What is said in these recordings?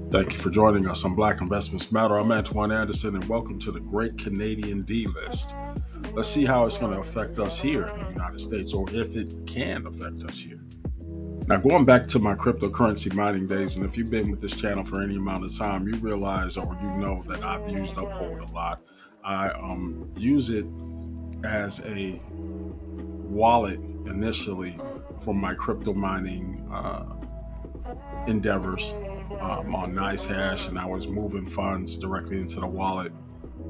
Thank you for joining us on Black Investments Matter. I'm Antoine Anderson, and welcome to the Great Canadian D-List. Let's see how it's going to affect us here in the United States, or if it can affect us here. Now, going back to my cryptocurrency mining days, and if you've been with this channel for any amount of time, you realize or you know that I've used Uphold a lot. I use it as a wallet initially for my crypto mining endeavors on NiceHash, and I was moving funds directly into the wallet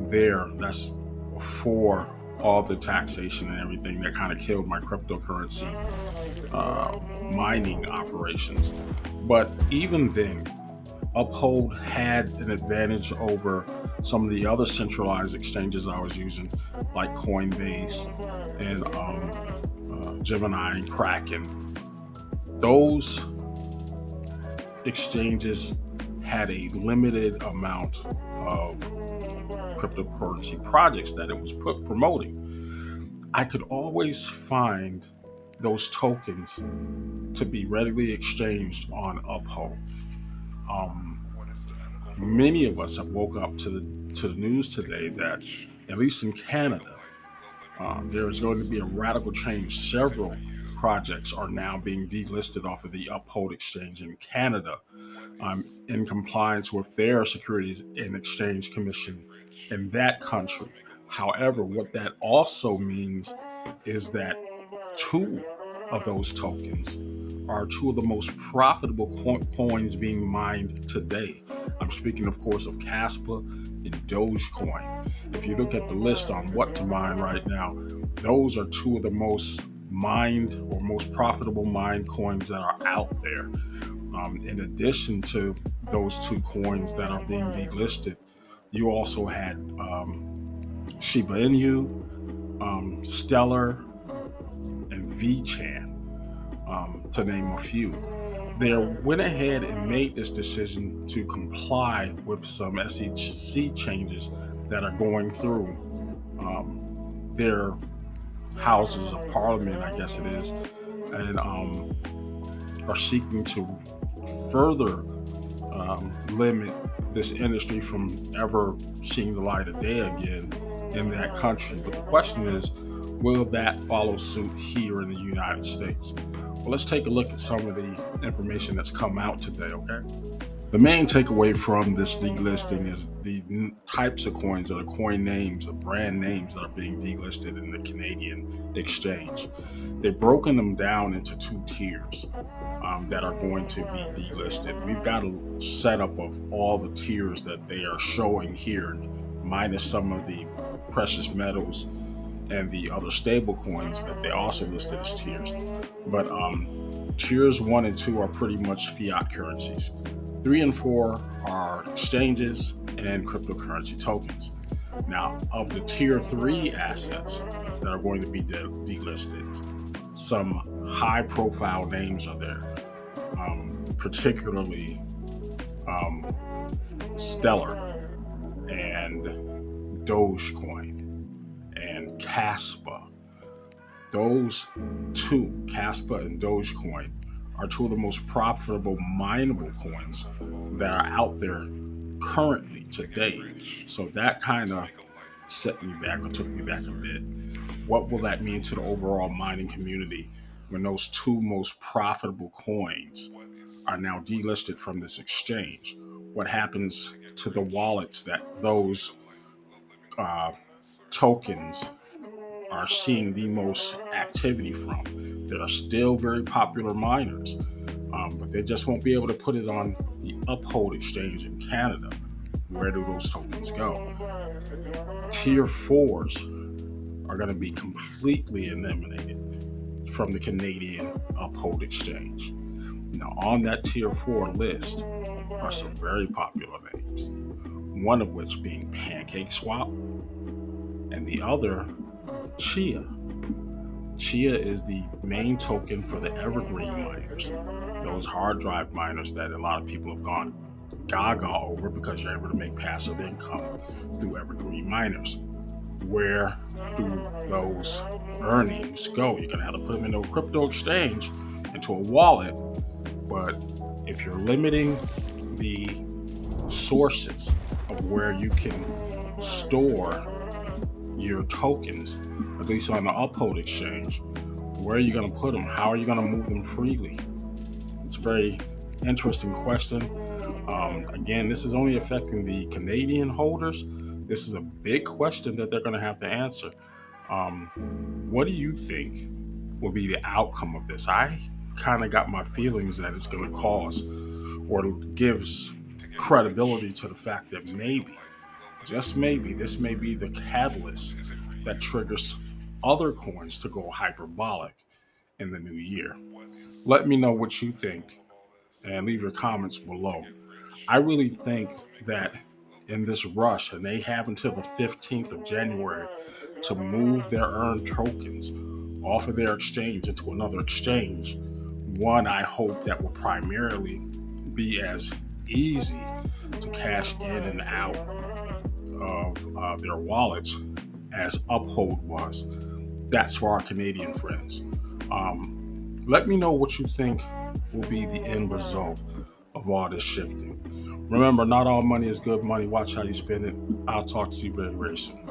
there. That's before all the taxation and everything that kind of killed my cryptocurrency mining operations. But even then, Uphold had an advantage over some of the other centralized exchanges I was using, like Coinbase and Gemini and Kraken. Those exchanges had a limited amount of cryptocurrency projects that it was promoting. I could always find those tokens to be readily exchanged on Uphold. Um, Many of us have woke up to the news today that, at least in Canada, there is going to be a radical change. Several projects are now being delisted off of the Uphold exchange in Canada, in compliance with their Securities and Exchange Commission in that country. However, what that also means is that two of those tokens are two of the most profitable coins being mined today. I'm speaking, of course, of Casper and Dogecoin. If you look at the list on what to mine right now, those are two of the most mined or most profitable mined coins that are out there. In addition to those two coins that are being delisted, you also had Shiba Inu, Stellar, and VChan, to name a few. They went ahead and made this decision to comply with some SEC changes that are going through their houses of parliament, I guess it is, and are seeking to further limit this industry from ever seeing the light of day again in that country. But the question is, will that follow suit here in the United States? Well, let's take a look at some of the information that's come out today, okay? The main takeaway from this delisting is the types of coins, or the coin names, the brand names that are being delisted in the Canadian exchange. They've broken them down into two tiers that are going to be delisted. We've got a setup of all the tiers that they are showing here, minus some of the precious metals and the other stable coins that they also listed as tiers. But tiers 1 and 2 are pretty much fiat currencies. 3 and 4 are exchanges and cryptocurrency tokens. Now, of the tier 3 assets that are going to be delisted, some high profile names are there, particularly Stellar and Dogecoin and Casper. Those two, Casper and Dogecoin, are two of the most profitable mineable coins that are out there currently today. So that kind of set me back, or took me back a bit. What will that mean to the overall mining community when those two most profitable coins are now delisted from this exchange? What happens to the wallets that those uh, tokens are seeing the most activity from? There are still very popular miners, but they just won't be able to put it on the Uphold exchange in Canada. Where do those tokens go? Tier 4s are going to be completely eliminated from the Canadian Uphold exchange. Now, on that tier 4 list are some very popular names, one of which being PancakeSwap, and the other Chia. Chia is the main token for the evergreen miners, those hard drive miners that a lot of people have gone gaga over because you're able to make passive income through evergreen miners. Where do those earnings go? You're going to have to put them into a crypto exchange, into a wallet. But if you're limiting the sources of where you can store your tokens, at least on the Uphold exchange. Where are you going to put them? How are you going to move them freely? It's a very interesting question. Again, this is only affecting the Canadian holders. This is a big question that they're going to have to answer. Um, what do you think will be the outcome of this? I kind of got my feelings that it's going to cause or gives credibility to the fact that maybe, just maybe, this may be the catalyst that triggers other coins to go hyperbolic in the new year. Let me know what you think and leave your comments below. I really think that in this rush, and they have until the 15th of January to move their earned tokens off of their exchange into another exchange. One, I hope that will primarily be as easy to cash in and out of their wallets as Uphold was. That's for our Canadian friends. Let me know what you think will be the end result of all this shifting. Remember, not all money is good money. Watch how you spend it. I'll talk to you very, very soon.